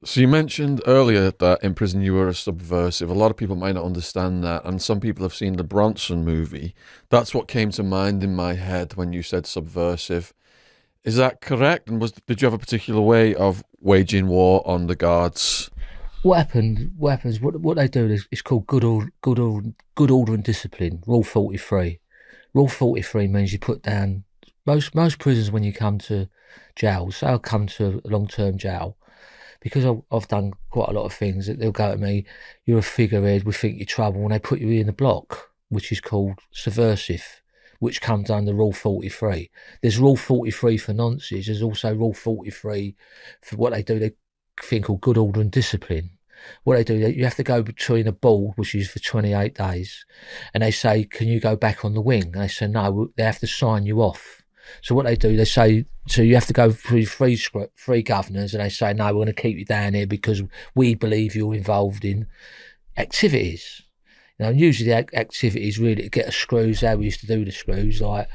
So you mentioned earlier that in prison you were a subversive. A lot of people might not understand that, and some people have seen the Bronson movie. That's what came to mind in my head when you said subversive. Is that correct? And did you have a particular way of waging war on the guards? What happened? What happens? What they do is called good order and discipline. Rule 43. Rule 43 means you put down most prisons when you come to jail. So I'll come to a long term jail because I've done quite a lot of things. They'll go to me, "You're a figurehead. We think you're trouble," and they put you in a block, which is called subversive, which comes under Rule 43. There's Rule 43 for nonsense. There's also Rule 43 for what they do. They thing called good order and discipline. What they do, you have to go between a board, which is for 28 days, and they say, "Can you go back on the wing?" And they say, "No, they have to sign you off." So what they do, they say, "So you have to go through three governors," and they say, "No, we're going to keep you down here because we believe you're involved in activities." Usually the activities really to get the screws, how we used to do the screws, like,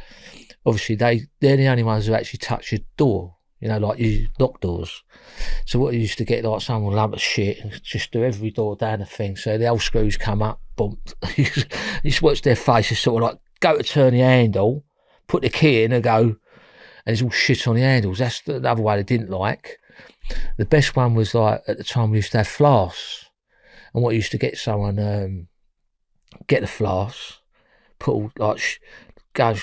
obviously they're the only ones who actually touch your door, like you lock doors. So what you used to get, like, someone lump of shit and just do every door down the thing. So the old screws come up, bump. You just watch their faces sort of like go to turn the handle, put the key in and go, and there's all shit on the handles. That's the other way they didn't like. The best one was, like, at the time we used to have flasks. And what used to get someone, get the flasks, put all, like, go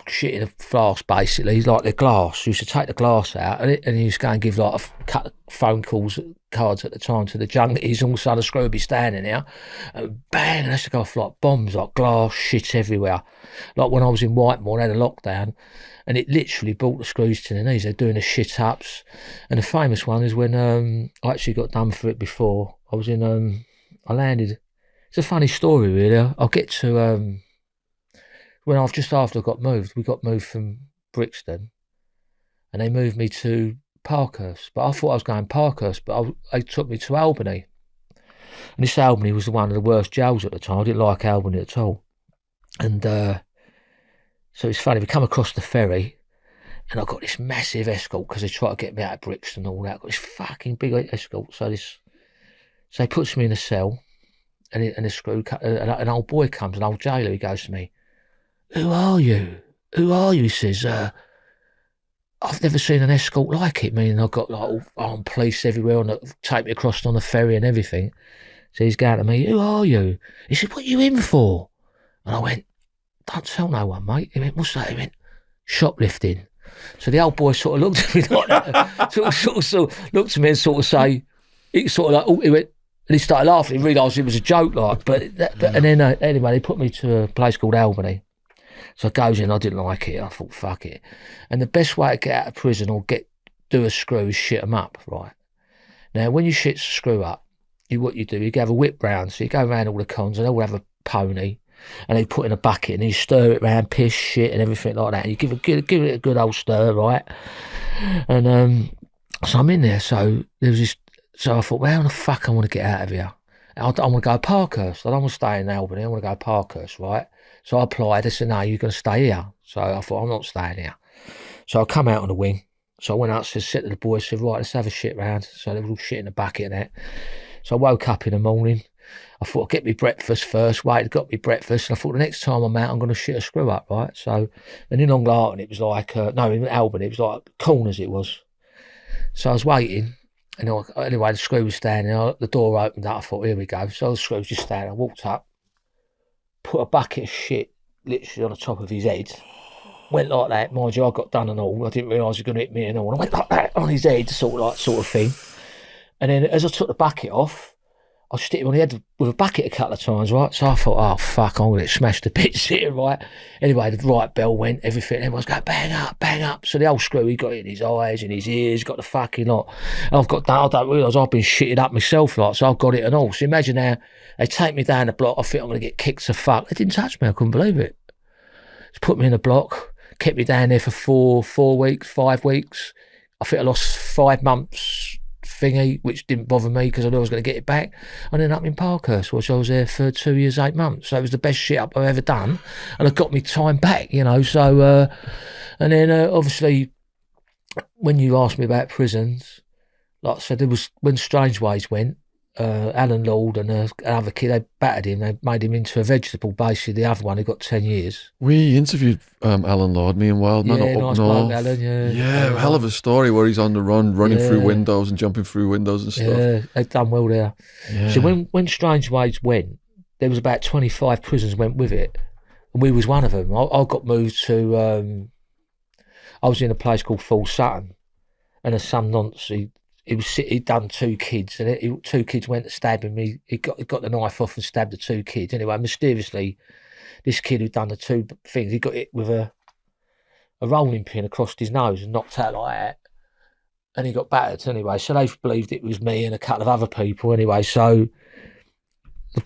shit in a flask, basically, like the glass. You used to take the glass out and you used to go and give, like, a cut phone cards at the time to the junkies. All of a sudden, a screw would be standing there, and bang, and that's to go off like bombs, like glass, shit everywhere. Like when I was in Whitemore, they had a lockdown, and it literally brought the screws to their knees. They're doing the shit ups, and the famous one is when I actually got done for it before. I was in I landed. It's a funny story, really. I'll get to when I've just after I got moved, we got moved from Brixton, and they moved me to Parkhurst. But I thought I was going Parkhurst, but they took me to Albany. And this Albany was one of the worst jails at the time. I didn't like Albany at all. And so it's funny, we come across the ferry, and I got this massive escort because they tried to get me out of Brixton and all that. I got this fucking big escort. So he puts me in a cell, and a screw, an old boy comes, an old jailer. He goes to me, "Who are you? Who are you?" He says, "I've never seen an escort like it." Meaning I've got, like, all armed police everywhere and take me across on the ferry and everything. So he's going to me, "Who are you?" He said, "What are you in for?" And I went, "Don't tell no one, mate." He went, "What's that?" He went, "Shoplifting." So the old boy sort of looked at me like that, sort of looked at me and sort of say, he sort of like, oh, he went, and he started laughing. He realised it was a joke, like, and then anyway, they put me to a place called Albany. So I goes in, I didn't like it. I thought, fuck it. And the best way to get out of prison or do a screw is shit them up, right? Now, when you shit screw up, what you do, you have a whip round. So you go around all the cons and they all have a pony, and they put in a bucket and you stir it around, piss, shit, and everything like that. And you give it a good old stir, right? And so I'm in there. So there was this. So I thought, well, how the fuck I want to get out of here? I want to go to Parkhurst. I don't want to stay in Albany. I want to go to Parkhurst, right? So I applied. They said, "No, you're going to stay here." So I thought, I'm not staying here. So I come out on the wing. So I went out, said to the boys, said, "Right, let's have a shit round." So they were all shit in the bucket and that. So I woke up in the morning. I thought, I'd get me breakfast first. Waited, got me breakfast. And I thought, the next time I'm out, I'm going to shit a screw up, right? So, and in Long Lartin, it was like, no, in Albany, it was like corners it was. So I was waiting. And anyway, the screw was standing. The door opened up. I thought, here we go. So the screw was just standing. I walked up, put a bucket of shit literally on the top of his head. Went like that. Mind you, I got done and all. I didn't realise he was going to hit me and all. I went like that on his head, sort of thing. And then as I took the bucket off, I just hit him on the head with a bucket a couple of times, right? So I thought, oh, fuck, I'm going to get smashed to bits here, right? Anyway, the right bell went, everything. Everyone's going, bang up, bang up. So the old screw, he got it in his eyes, in his ears, got the fucking lot. And I don't realise I've been shitted up myself, like, so I've got it and all. So imagine how they take me down the block. I think I'm going to get kicked to fuck. They didn't touch me. I couldn't believe it. Just put me in the block, kept me down there for 4 weeks, 5 weeks. I think I lost 5 months thingy, which didn't bother me because I knew I was going to get it back. I ended up in Parkhurst, which I was there for 2 years, 8 months. So it was the best shit up I've ever done, and it got me time back, So, and then obviously, when you asked me about prisons, like I said, there was when Strangeways went. Alan Lord and another kid, they battered him. They made him into a vegetable. Basically, the other one, he got 10 years. We interviewed Alan Lord, me and Wildman, Yeah, up nice north. bloke, Alan. Yeah, hell of a story where he's on the run, running through windows and jumping through windows and stuff. Yeah, they've done well there. Yeah. So when Strangeways went, there was about 25 prisons went with it, and we was one of them. I got moved to. I was in a place called Full Sutton, and there's some nonce. He'd done 2 kids, and 2 kids went to stab him. He got the knife off and stabbed the 2 kids. Anyway, mysteriously, this kid who'd done the 2 things, he got hit with a rolling pin across his nose and knocked out like that, and he got battered. Anyway, so they believed it was me and a couple of other people. Anyway, so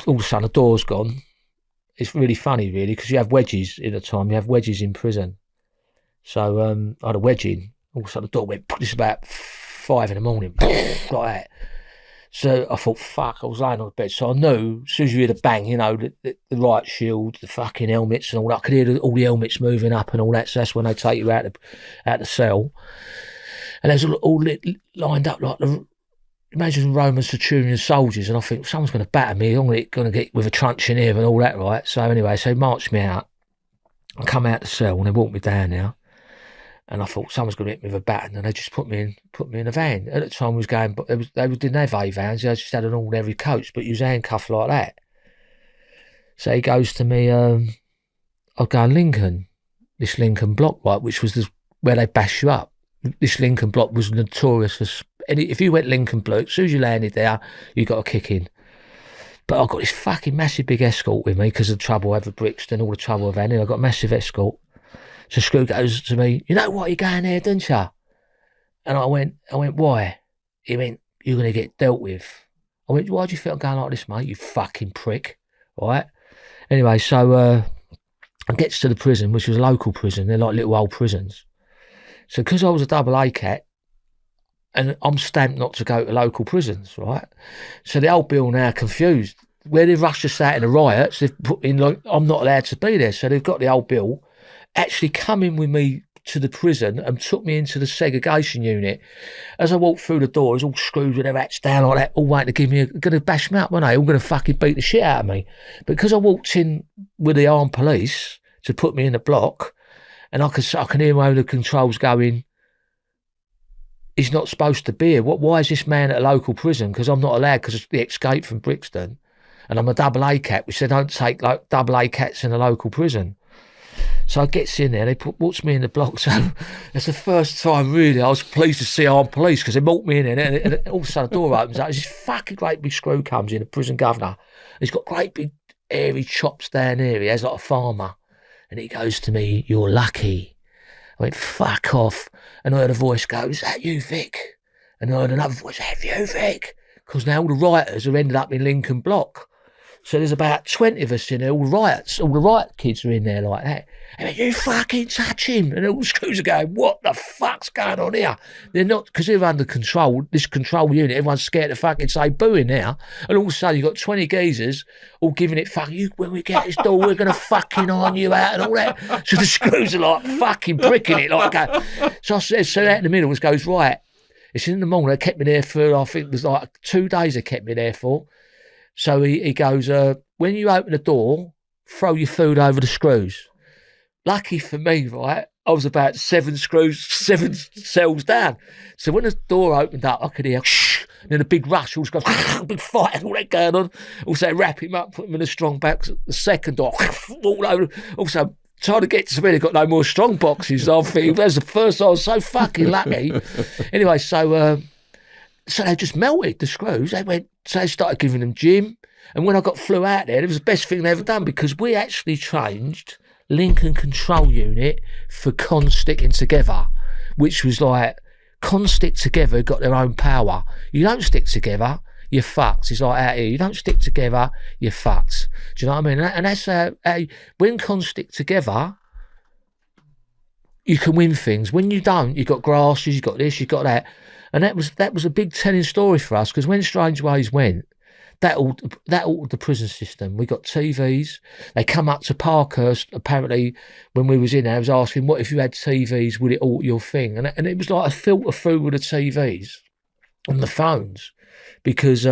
all of a sudden the door's gone. It's really funny, really, because you have wedges in the time. You have wedges in prison. So I had a wedge in. All of a sudden the door went. This is about 5 a.m, like that. So I thought, fuck, I was laying on the bed. So I knew, as soon as you hear the bang, you know, the riot shield, the fucking helmets and all that, I could hear all the helmets moving up and all that. So that's when they take you out the cell. And there's all lined up like imagine Roman Centurion soldiers. And I think, someone's going to batter me. I'm going to get with a truncheon here and all that, right? So anyway, so they marched me out. I come out the cell and they walked me down now. And I thought someone's going to hit me with a baton, and they just put me in a van. At the time, I was going, but they didn't have A vans. They just had an ordinary coach, but you was handcuffed like that. So he goes to me, I'll go in Lincoln, this Lincoln block, right, which was where they bash you up. This Lincoln block was notorious for. If you went Lincoln block, as soon as you landed there, you got a kick in. But I got this fucking massive big escort with me because of the trouble I had with Brixton, all the trouble I've had. I got a massive escort. So Screw goes to me, you know what, you're going there, don't you? And I went, why? He went, you're going to get dealt with. I went, why do you think I'm going like this, mate, you fucking prick, right? Anyway, so I gets to the prison, which was a local prison. They're like little old prisons. So because I was a double A cat, and I'm stamped not to go to local prisons, right? So the old Bill now confused. Where they rushed us out in the riots, they've put in, like, I'm not allowed to be there. So they've got the old Bill actually come in with me to the prison and took me into the segregation unit. As I walked through the door, it was all screwed with their hats down like that, all waiting to give me going to bash me up, weren't they? All going to fucking beat the shit out of me. Because I walked in with the armed police to put me in the block, and I can hear over the controls going, he's not supposed to be here. Why is this man at a local prison? Because I'm not allowed, because of the escape from Brixton. And I'm a double A cat, which they don't take like double A cats in a local prison. So I gets in there, they puts me in the block. So it's the first time really I was pleased to see armed police, because they brought me in there, and all of a sudden the door opens up. This fucking great big screw comes in, a prison governor. He's got great big hairy chops down here. He has like a farmer. And he goes to me, you're lucky. I went, fuck off. And I heard a voice go, is that you, Vic? And I heard another voice, is that you, Vic? Because now all the rioters have ended up in Lincoln Block. So there's about 20 of us in there, all the riot kids are in there like that. I mean, you fucking touch him. And all the screws are going, what the fuck's going on here? They're not, because they're under control, this control unit, everyone's scared to fucking say boo in there. And all of a sudden you've got 20 geezers all giving it, fuck you, when we get out this door, we're going to fucking iron you out and all that. So the screws are like fucking pricking it like that. So I said, so out in the middle, it goes, right, it's in the morning. They kept me there for, I think it was like 2 days they kept me there for. So he goes, when you open the door, throw your food over the screws. Lucky for me, right, I was about 7 cells down. So when the door opened up, I could hear, and then a big rush, all goes, big fight, and all that going on. Also wrap him up, put him in a strong box. The second door, all over. Also trying to get to me, they've got no more strong boxes. I think that's the first time I was so fucking lucky. Anyway, so they just melted the screws. So they started giving them gym. And when I got flew out there, it was the best thing they ever done, because we actually changed Lincoln Control Unit for con sticking together, which was like, con stick together got their own power. You don't stick together, you're fucked. It's like out here, you don't stick together, you're fucked. Do you know what I mean? And that's how when con stick together, you can win things. When you don't, you've got grasses, you've got this, you've got that. And that was a big telling story for us, because when Strangeways went, that altered the prison system. We got TVs. They come up to Parkhurst, apparently, when we was in there, I was asking, what if you had TVs, would it alter your thing? And it was like a filter through with the TVs. on the phones because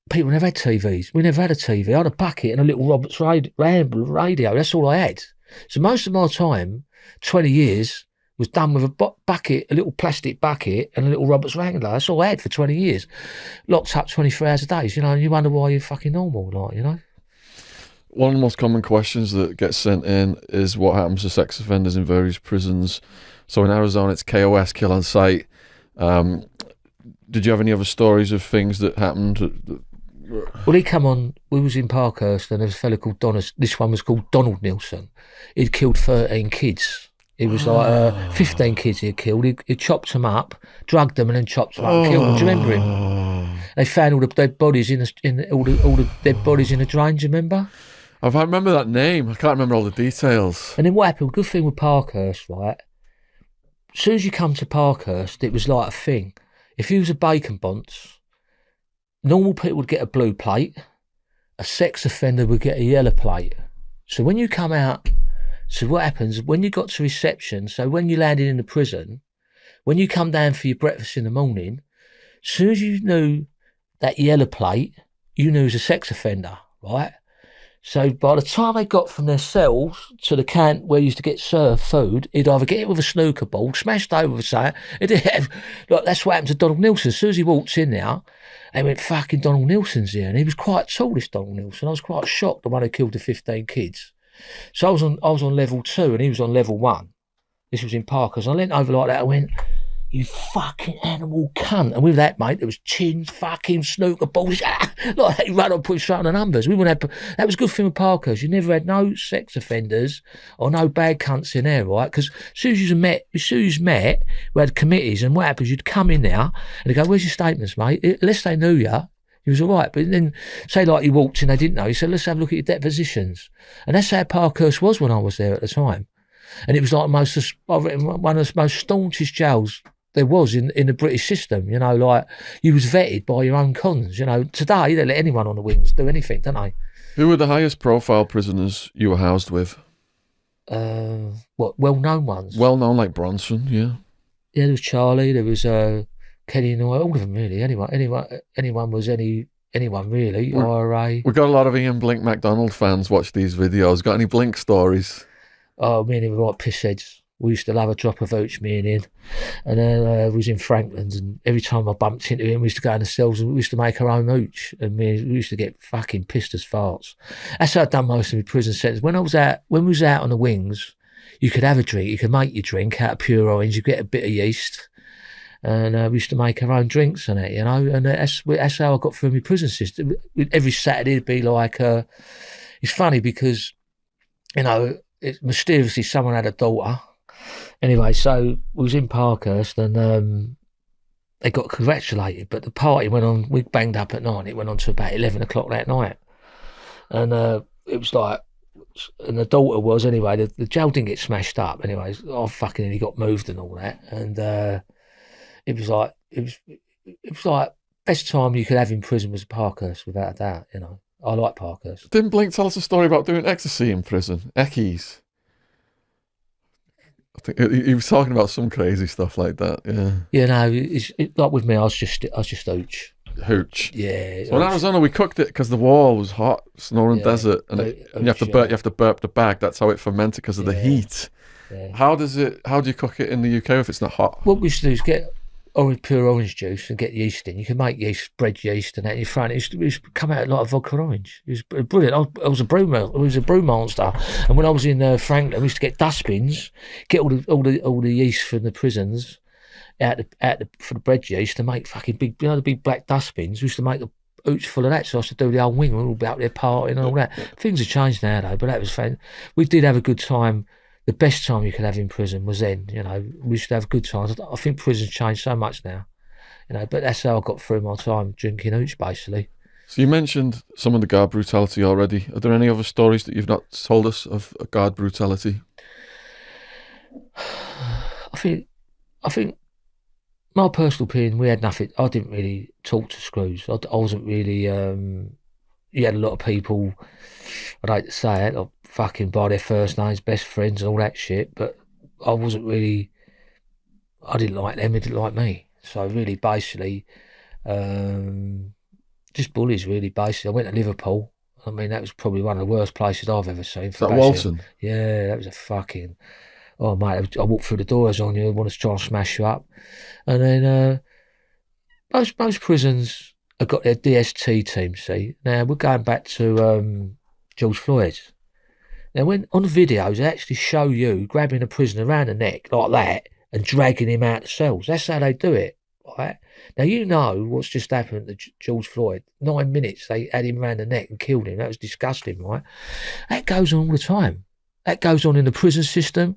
people never had TVs. We never had a TV. I had a bucket and a little Roberts radio. That's all I had. So most of my time, 20 years, was done with a bucket, a little plastic bucket and a little Roberts Wrangler. That's all I had for 20 years. Locked up 23 hours a day, you know, and you wonder why you're fucking normal, like, you know? One of the most common questions that gets sent in is what happens to sex offenders in various prisons. So in Arizona, it's KOS, kill on sight. Did you have any other stories of things that happened? Well, he come on, we was in Parkhurst and there was a fella called this one was called Donald Nilsson. He'd killed 13 kids. It was like 15 kids he had killed. He chopped them up, drugged them, and then chopped them up and killed them. Do you remember him? They found all the dead bodies all the dead bodies in the drain. Do you remember? I remember that name. I can't remember all the details. And then what happened? Good thing with Parkhurst, right? As soon as you come to Parkhurst, it was like a thing. If you was a bacon bonce, normal people would get a blue plate. A sex offender would get a yellow plate. So when you come out. So what happens when you got to reception, so when you landed in the prison, when you come down for your breakfast in the morning, as soon as you knew that yellow plate, you knew it was a sex offender, right? So by the time they got from their cells to the camp where you used to get served food, he'd either get it with a snooker ball, smashed over with something. Like, that's what happened to Donald Nilsson. As soon as he walked in there, they went, fucking Donald Nilsson's here. And he was quite tall, this Donald Nilsson. I was quite shocked, the one who killed the 15 kids. So I was on level 2 and he was on level 1. This was in Parker's. I leant over like that. I went, you fucking animal cunt. And with that, mate, there was chins, fucking snooker balls. Like that, he ran up, put straight on the numbers. We wouldn't have, that was a good thing with Parker's. You never had no sex offenders or no bad cunts in there, right? Because as soon as you met, we had committees, and what happens, you'd come in there and they'd go, where's your statements, mate? Unless they knew you, he was all right. But then, say like he walked in, they didn't know. He said, let's have a look at your depositions. And that's how Parkhurst was when I was there at the time. And it was like one of the most staunchest jails there was in the British system. You know, like you was vetted by your own cons. You know, today they let anyone on the wings do anything, don't they? Who were the highest profile prisoners you were housed with? Well-known ones? Well-known, like Bronson, yeah. Yeah, there was Charlie, there was Kenny and all of them really. Anyone really. IRA. We got a lot of Ian Blink MacDonald fans watch these videos. Got any Blink stories? Oh, me and him were like pissheads. We used to love a drop of hooch, me and Ian. And then we was in Franklin's, and every time I bumped into him, we used to go in the cells and we used to make our own hooch. And we used to get fucking pissed as farts. That's how I'd done most of my prison sentence. When we was out on the wings, you could have a drink. You could make your drink out of pure orange. You get a bit of yeast. And we used to make our own drinks and it, you know. And that's how I got through my prison system. Every Saturday it'd be like, it's funny because, you know, mysteriously someone had a daughter. Anyway, so we was in Parkhurst and they got congratulated, but the party went on, we banged up at 9, it went on to about 11 o'clock that night. And it was like, and the daughter was, anyway, the jail didn't get smashed up, anyway, I fucking nearly got moved and all that. And it was like, best time you could have in prison was Parkhurst, without a doubt, you know. I like Parkhurst. Didn't Blink tell us a story about doing ecstasy in prison? Eckies. I think he was talking about some crazy stuff like that. Yeah. Yeah, no, like with me, I was just hooch. Hooch. Yeah. So in Arizona, we cooked it because the wall was hot, Sonoran Desert, and you have to burp the bag. That's how it fermented because of the heat. Yeah. How do you cook it in the UK if it's not hot? What we used to do is get pure orange juice and get yeast in. You can make yeast, bread yeast, and that in your front. It used to come out like a vodka orange. It was brilliant. I was a brew monster. And when I was in Franklin, we used to get dustbins, get all the yeast from the prisons for the bread yeast to make fucking big, you know, the big black dustbins. We used to make a hooch full of that, so I used to do the whole wing. We were all out there partying and all that. Things have changed now though, but that was fun. We did have a good time. The best time you could have in prison was then, you know. We used to have good times. I think prison's changed so much now, you know, but that's how I got through my time drinking hooch, basically. So you mentioned some of the guard brutality already. Are there any other stories that you've not told us of guard brutality? I think my personal opinion, we had nothing. I didn't really talk to Screws. I wasn't really, you had a lot of people, I'd hate to say it, like fucking by their first names, best friends and all that shit, but I wasn't really, I didn't like them, they didn't like me. So really, basically, just bullies. Really, basically. I went to Liverpool. I mean, that was probably one of the worst places I've ever seen. Is that Walton? Yeah, that was a fucking. Oh mate, I walked through the doors on you. Want to try and smash you up, and then most prisons have got their DST team. See, now we're going back to George Floyd. Now, when on the videos, they actually show you grabbing a prisoner around the neck like that and dragging him out the cells. That's how they do it, right? Now, you know what's just happened to George Floyd. 9 minutes, they had him around the neck and killed him. That was disgusting, right? That goes on all the time. That goes on in the prison system.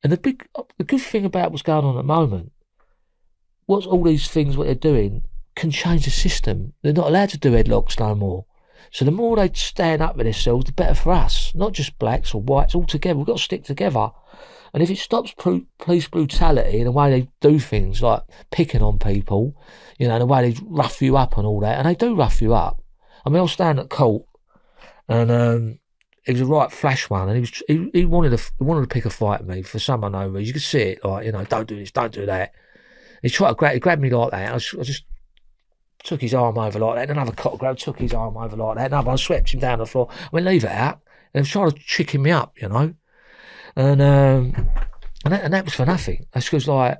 And the good thing about what's going on at the moment, what's all these things, what they're doing, can change the system. They're not allowed to do headlocks no more. So the more they stand up for themselves, the better for us. Not just blacks or whites, all together. We've got to stick together. And if it stops police brutality and the way they do things, like picking on people, you know, the way they rough you up and all that, and they do rough you up. I mean, I was standing at court, and it was a right flash one, and he wanted to pick a fight with me for some unknown reason. You could see it, like, you know, don't do this, don't do that. He tried to grab me like that. I just took his arm over like that. Another cop grab, took his arm over like that. Another one swept him down the floor. I went, leave it out. And he was trying to chicken me up, you know. And that was for nothing. That's because, like,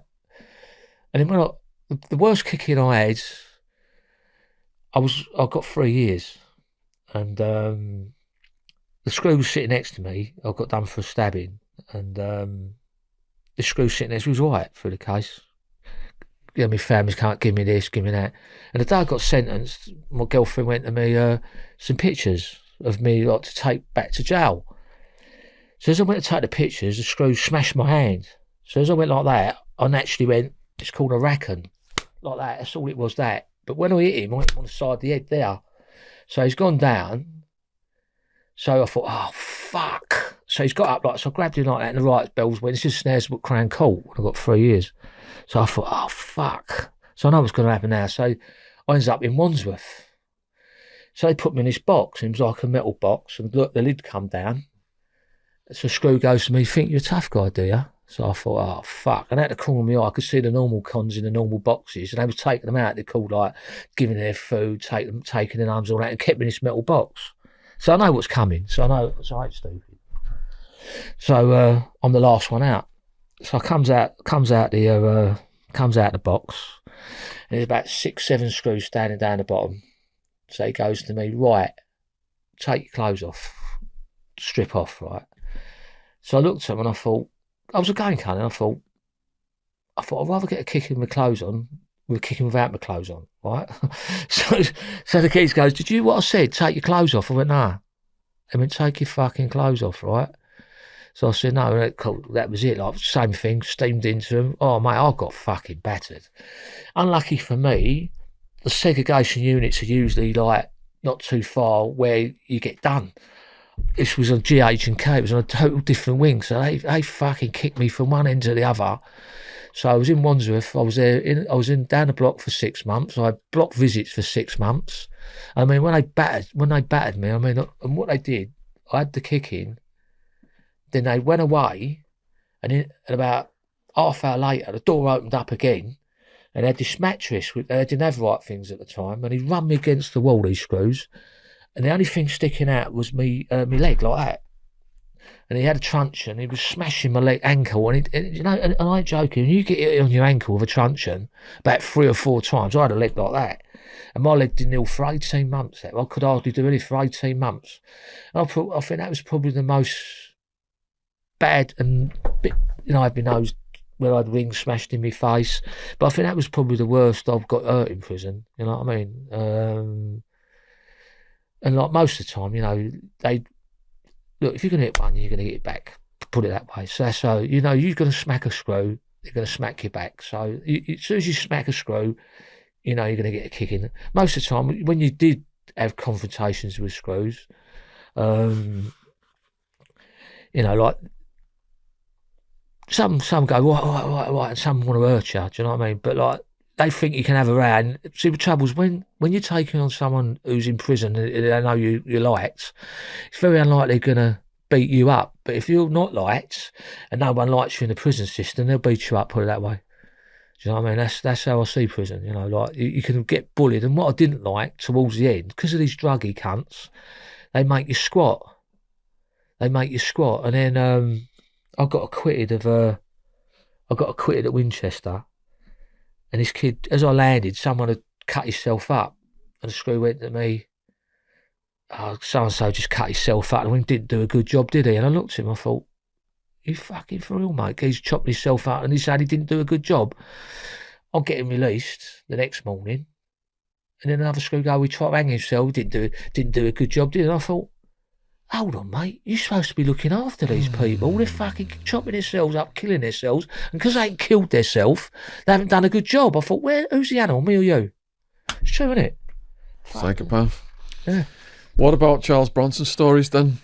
and then the worst kicking I had, I got 3 years, and the screw was sitting next to me. I got done for a stabbing, and the screw sitting next to me was right through the case. You know, my families can't give me this, give me that. And the day I got sentenced, my girlfriend went to me some pictures of me like to take back to jail. So as I went to take the pictures, the screw smashed my hand. So as I went like that, I naturally went, it's called a racken. Like that, that's all it was, that. But when I hit him, I hit him on the side of the head there. So he's gone down. So I thought, oh, fuck. So he's got up, like, so I grabbed him like that, and the right bells went. This is Snaresbrook Crown Court, when I got 3 years. So I thought, oh, fuck. So I know what's going to happen now. So I ended up in Wandsworth. So they put me in this box. It was like a metal box. And look, the lid come down. So Screw goes to me, think you're a tough guy, do you? So I thought, oh, fuck. And out the corner of my eye, I could see the normal cons in the normal boxes. And they was taking them out. They called, like, giving their food, taking their arms, all that, and kept me in this metal box. So I know what's coming. So I know, so I ain't stupid. So I'm the last one out. So I comes out the box, and there's about 6-7 screws standing down the bottom. So he goes to me, right, take your clothes off, strip off, right. So I looked at him and I thought, I was a game cunt, and I thought I'd rather get a kick in my clothes on with a kicking without my clothes on, right. so the kid goes, did you hear what I said? Take your clothes off. I went, nah. I went, take your fucking clothes off, right. So I said, no, that was it. Like, same thing, steamed into them. Oh, mate, I got fucking battered. Unlucky for me, the segregation units are usually, like, not too far where you get done. This was on GH&K. It was on a total different wing. So they fucking kicked me from one end to the other. So I was in Wandsworth. I was down the block for 6 months. I had block visits for 6 months. I mean, when they battered me, I mean, and what they did, I had the kick in. Then they went away, and about half hour later, the door opened up again, and they had this mattress. They didn't have right things at the time, and he run me against the wall, these screws, and the only thing sticking out was me leg like that. And he had a truncheon. He was smashing my ankle, and you know, and I ain't joking. You get it on your ankle with a truncheon about 3 or 4 times. I had a leg like that, and my leg didn't heal for 18 months. I could hardly do anything for 18 months. And I think that was probably the most bad, and you know, I've been nosed where I had rings smashed in my face, but I think that was probably the worst I've got hurt in prison. You know what I mean? And like most of the time, you know, they look, if you're gonna hit one, you're gonna hit it back. Put it that way. So you know, you're gonna smack a screw, they're gonna smack you back. So as soon as you smack a screw, you know you're gonna get a kick in. Most of the time, when you did have confrontations with screws, you know, like. Some go, right, and some want to hurt you, do you know what I mean? But, like, they think you can have a row. And see, the trouble is when you're taking on someone who's in prison and they know you liked, it's very unlikely they're going to beat you up. But if you're not liked and no one likes you in the prison system, they'll beat you up, put it that way. Do you know what I mean? That's how I see prison. You know, like you can get bullied, and what I didn't like towards the end, because of these druggy cunts, they make you squat. And then I got acquitted at Winchester, and this kid, as I landed, someone had cut himself up, and the screw went to me. Oh, so and so just cut himself up, and he didn't do a good job, did he? And I looked at him, I thought, you fucking for real, mate? He's chopped himself up, and he said he didn't do a good job. I'm getting released the next morning, and then another screw guy, we tried to hang himself, didn't do a good job, did he? And I thought, hold on, mate, you're supposed to be looking after these people. They're fucking chopping themselves up, killing themselves, and because they ain't killed themselves, they haven't done a good job. I thought, who's the animal, me or you? It's true, isn't it? Psychopath. Yeah. What about Charles Bronson stories then?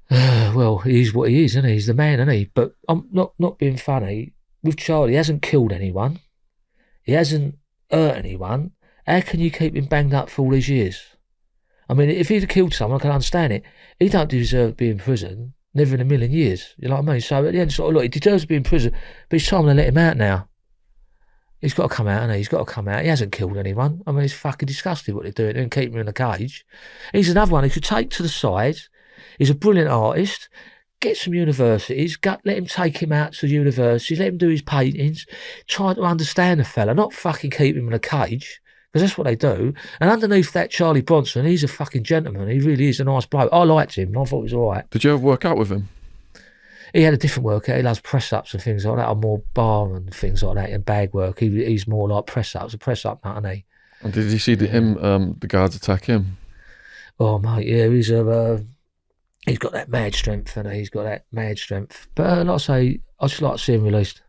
Well, he's what he is, isn't he? He's the man, isn't he? But I'm not being funny. With Charlie, he hasn't killed anyone. He hasn't hurt anyone. How can you keep him banged up for all these years? I mean, if he'd have killed someone, I can understand it. He don't deserve to be in prison. Never in a million years. You know what I mean? So at the end, sort of, look, he deserves to be in prison, but it's time to let him out now. He's got to come out, hasn't he? He's got to come out. He hasn't killed anyone. I mean, it's fucking disgusting what they're doing and keeping him in a cage. He's another one who could take to the side. He's a brilliant artist. Get some universities. Let him take him out to universities. Let him do his paintings. Try to understand the fella, not fucking keep him in a cage. Because that's what they do. And underneath that Charlie Bronson, he's a fucking gentleman. He really is a nice bloke. I liked him. I thought he was all right. Did you ever work out with him? He had a different workout. He loves press-ups and things like that, or more bar and things like that, and bag work. He's more like press-ups, a press-up nut, isn't he? And did you see the guards attack him? Oh, mate, yeah, he's got that mad strength, and he's got that mad strength. But like I say, I just like to see him released.